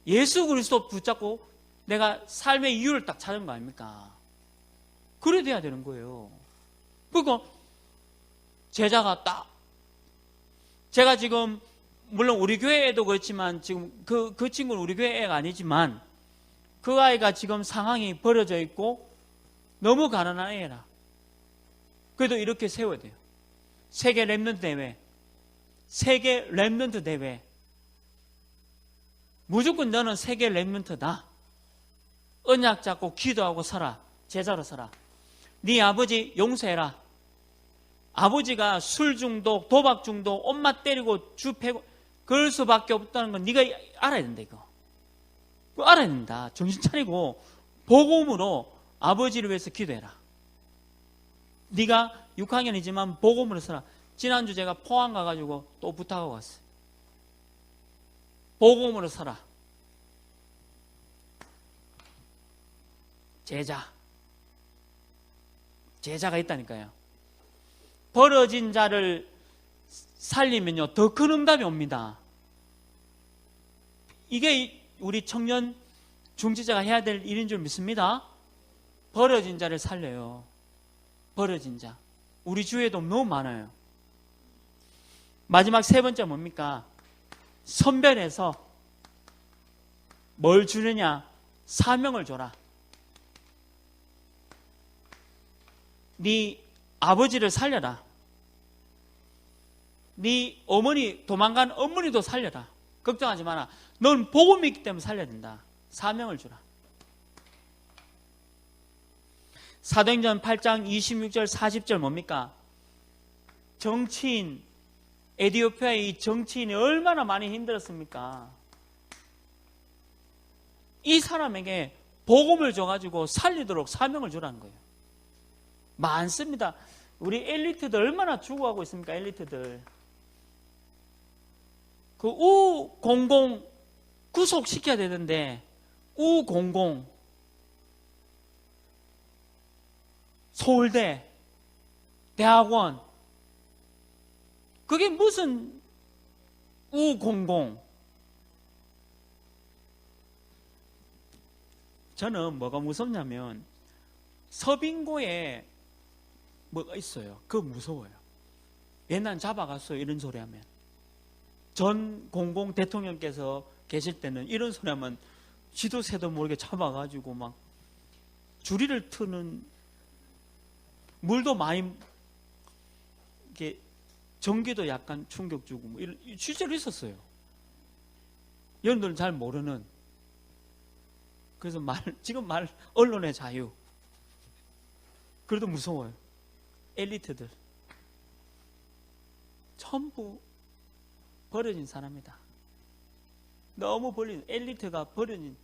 [SPEAKER 1] 예수 그리스도 붙잡고 내가 삶의 이유를 딱 찾은 거 아닙니까? 그래 돼야 되는 거예요. 그러니까 제자가 딱 제가 지금 물론 우리 교회에도 그렇지만 지금 그 친구는 우리 교회 애가 아니지만 그 아이가 지금 상황이 벌어져 있고 너무 가난한 애라. 그래도 이렇게 세워야 돼요. 세계 랩런트 대회, 세계 랩런트 대회. 무조건 너는 세계 랩런트다. 언약 잡고 기도하고 살아. 제자로 살아. 네 아버지 용서해라. 아버지가 술 중독, 도박 중독, 엄마 때리고 주 패고 그럴 수밖에 없다는 건 네가 알아야 된다 이거. 그거 알아야 된다. 정신 차리고 복음으로 아버지를 위해서 기도해라. 네가 6학년이지만 복음으로 살아. 지난주 제가 포항 가가지고 또 부탁하고 왔어요. 복음으로 살아. 제자가 있다니까요. 벌어진 자를 살리면요 더 큰 응답이 옵니다. 이게 우리 청년 중지자가 해야 될 일인 줄 믿습니다. 벌어진 자를 살려요. 벌어진 자. 우리 주위에도 너무 많아요. 마지막 세 번째 뭡니까? 선별해서 뭘 주느냐? 사명을 줘라. 네 아버지를 살려라. 네 어머니 도망간 어머니도 살려라. 걱정하지 마라. 넌 복음이 있기 때문에 살려야 된다. 사명을 주라. 사도행전 8장 26절 40절 뭡니까? 정치인 에티오피아의 이 정치인이 얼마나 많이 힘들었습니까? 이 사람에게 복음을 줘가지고 살리도록 사명을 주라는 거예요. 많습니다. 우리 엘리트들 얼마나 죽어가고 있습니까? 엘리트들. 그 U00 구속시켜야 되는데 U00 서울대 대학원 그게 무슨 U00 저는 뭐가 무섭냐면 서빙고에 뭐가 있어요. 그거 무서워요. 옛날 잡아갔어요. 이런 소리 하면. 전 공공 대통령께서 계실 때는 이런 소리 하면 지도 새도 모르게 잡아가지고 막 주리를 트는 물도 많이 이렇게 전기도 약간 충격 주고 뭐 이런 실제로 있었어요. 여러분들은 잘 모르는. 그래서 지금 언론의 자유. 그래도 무서워요. 엘리트들 전부 버려진 사람이다. 너무 버린 엘리트가 버려진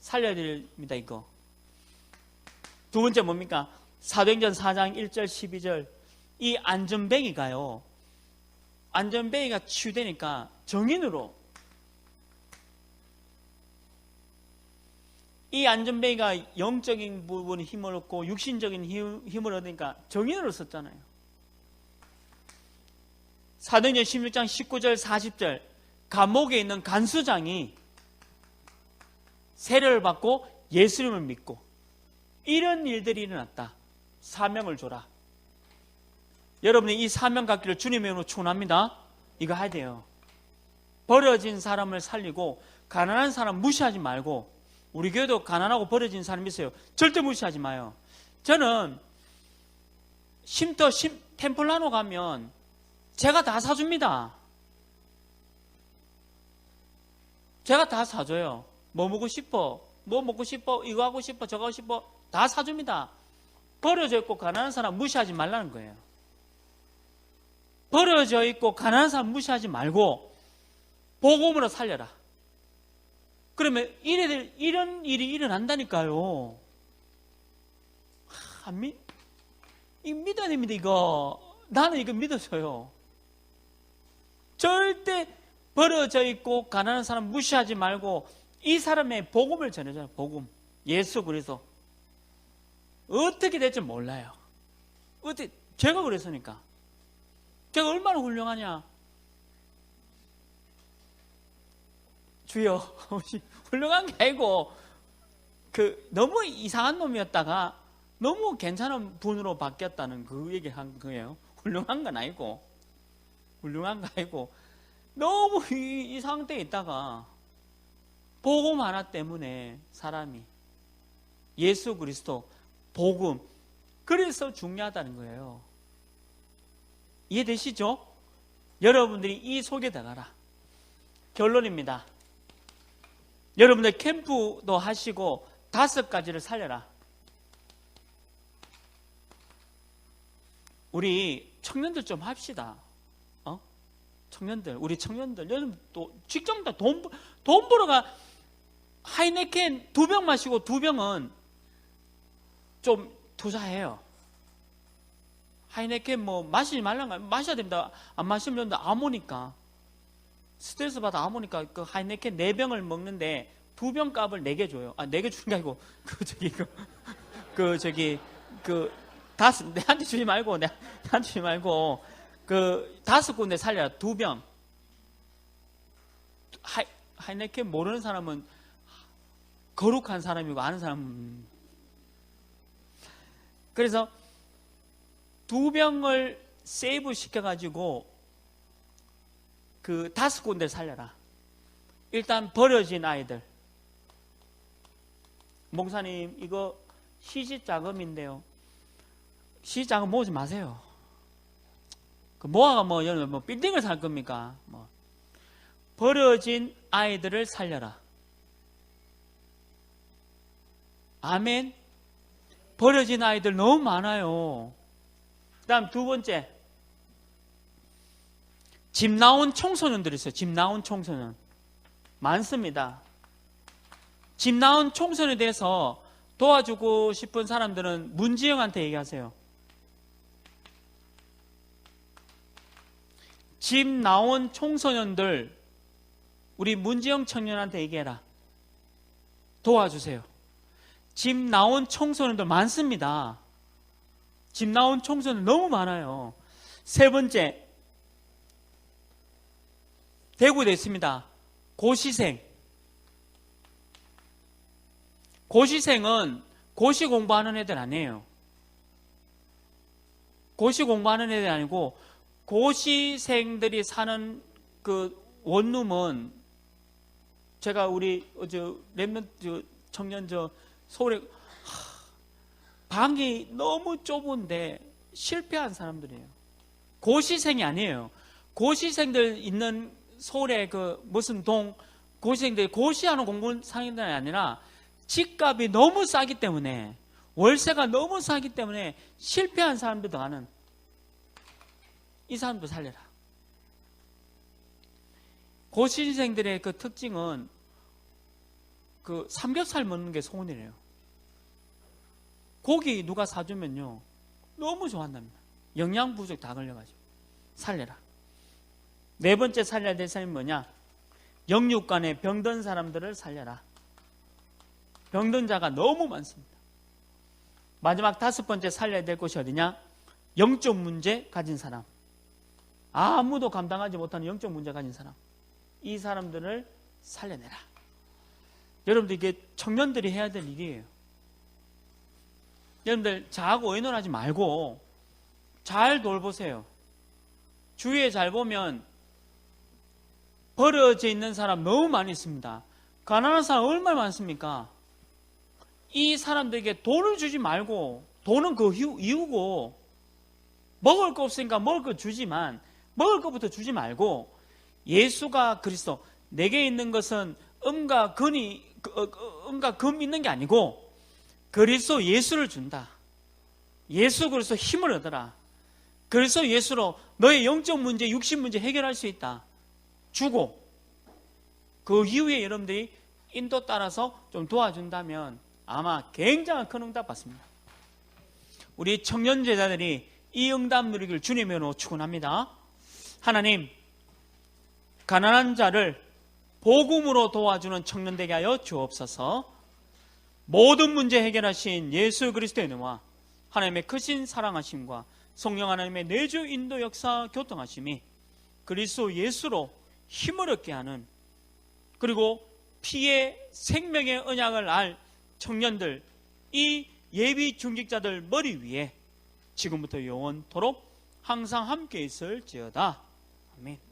[SPEAKER 1] 살려야 됩니다. 이거 두 번째 뭡니까? 사도행전 4장 1절 12절 이 안전뱅이가요. 안전뱅이가 치유되니까 정인으로 이 안전뱅이가 영적인 부분에 힘을 얻고 육신적인 힘을 얻으니까 정인으로 썼잖아요. 사도행전 16장 19절 40절 감옥에 있는 간수장이 세례를 받고 예수님을 믿고 이런 일들이 일어났다. 사명을 줘라. 여러분이 이 사명 갖기를 주님의 이름으로 축원합니다. 이거 해야 돼요. 버려진 사람을 살리고 가난한 사람 무시하지 말고 우리 교회도 가난하고 버려진 사람이 있어요. 절대 무시하지 마요. 저는 쉼터 템플라노 가면 제가 다 사줍니다. 제가 다 사줘요. 뭐 먹고 싶어? 뭐 먹고 싶어? 이거 하고 싶어? 저거 하고 싶어? 다 사줍니다. 버려져 있고 가난한 사람 무시하지 말라는 거예요. 버려져 있고 가난한 사람 무시하지 말고 복음으로 살려라. 그러면 이런 일이 일어난다니까요. 이거 믿어야 됩니다. 이거 나는 이거 믿어줘요. 절대 버려져 있고 가난한 사람 무시하지 말고 이 사람의 복음을 전해줘요. 복음. 예수 그리스도. 어떻게 될지 몰라요. 어떻게 제가 그랬으니까. 제가 얼마나 훌륭하냐. 주여 훌륭한 게 아니고 너무 이상한 놈이었다가 너무 괜찮은 분으로 바뀌었다는 그 얘기를 한 거예요. 훌륭한 건 아니고 너무 이 상태에 있다가 복음 하나 때문에 사람이 예수 그리스도 복음, 그래서 중요하다는 거예요. 이해되시죠? 여러분들이 이 속에 들어가라. 결론입니다. 여러분들 캠프도 하시고 5가지를 살려라. 우리 청년들 좀 합시다. 청년들, 우리 청년들, 여러분 또 직장 다 돈 벌어가 하이네켄 2병 마시고 2병은 좀 투자해요. 하이네켄 뭐 마시지 말란 거 마셔야 됩니다. 안 마시면 아모니까 스트레스 받아 아모니까 그 하이네켄 4병을 먹는데 2병 값을 4개 줘요. 4개 주는 게 아니고 내한테 주지 말고 5군데 살려라. 2병. 하이네켄 모르는 사람은 거룩한 사람이고 아는 사람은. 그래서 2병을 세이브 시켜가지고 5군데 살려라. 일단 버려진 아이들. 목사님 이거 시집자금인데요. 시집자금 모으지 마세요. 모아가 뭐 빌딩을 살 겁니까? 버려진 아이들을 살려라. 아멘. 버려진 아이들 너무 많아요. 그 다음 2번째, 집 나온 청소년들 있어요. 집 나온 청소년 많습니다. 집 나온 청소년에 대해서 도와주고 싶은 사람들은 문지영한테 얘기하세요. 집 나온 청소년들 우리 문지영 청년한테 얘기해라. 도와주세요. 집 나온 청소년들 많습니다. 집 나온 청소년 너무 많아요. 3번째, 대구에 있습니다. 고시생. 고시생은 고시 공부하는 애들 아니에요. 고시 공부하는 애들 아니고 고시생들이 사는 그 원룸은 제가 우리 랩런트 청년 서울에 방이 너무 좁은데 실패한 사람들이에요. 고시생이 아니에요. 고시생들 있는 서울의 무슨 고시생들이 고시하는 공부하는 상인들이 아니라 집값이 너무 싸기 때문에 월세가 너무 싸기 때문에 실패한 사람들도 가는 이 사람도 살려라. 고시생들의 특징은 삼겹살 먹는 게 소원이래요. 고기 누가 사주면요 너무 좋아한답니다. 영양 부족 다 걸려가지고 살려라. 4번째 살려야 될 사람이 뭐냐? 영육간에 병든 사람들을 살려라. 병든 자가 너무 많습니다. 마지막 5번째 살려야 될 곳이 어디냐? 영적 문제 가진 사람. 아무도 감당하지 못하는 영적 문제 가진 사람. 이 사람들을 살려내라. 여러분들 이게 청년들이 해야 될 일이에요. 여러분들 자하고 의논하지 말고 잘 돌보세요. 주위에 잘 보면 버려져 있는 사람 너무 많이 있습니다. 가난한 사람 얼마나 많습니까? 이 사람들에게 돈을 주지 말고, 돈은 그 이유고, 먹을 거 없으니까 먹을 거 주지만 먹을 것부터 주지 말고, 예수가 그리스도, 내게 있는 것은 음과 금 있는 게 아니고 그리스도 예수를 준다. 예수 그리스도 힘을 얻어라. 그래서 예수로 너의 영적 문제, 육신 문제 해결할 수 있다. 주고 그 이후에 여러분들이 인도 따라서 좀 도와준다면 아마 굉장한 큰 응답 받습니다. 우리 청년 제자들이 이 응답 누리기를 주님으로 축원합니다. 하나님, 가난한 자를 복음으로 도와주는 청년 되게 하여 주옵소서. 모든 문제 해결하신 예수 그리스도의 은혜와 하나님의 크신 사랑하심과 성령 하나님의 내주 인도 역사 교통하심이 그리스도 예수로 힘을 얻게 하는, 그리고 피의 생명의 언약을 알 청년들, 이 예비 중직자들 머리 위에 지금부터 영원토록 항상 함께 있을지어다. 아멘.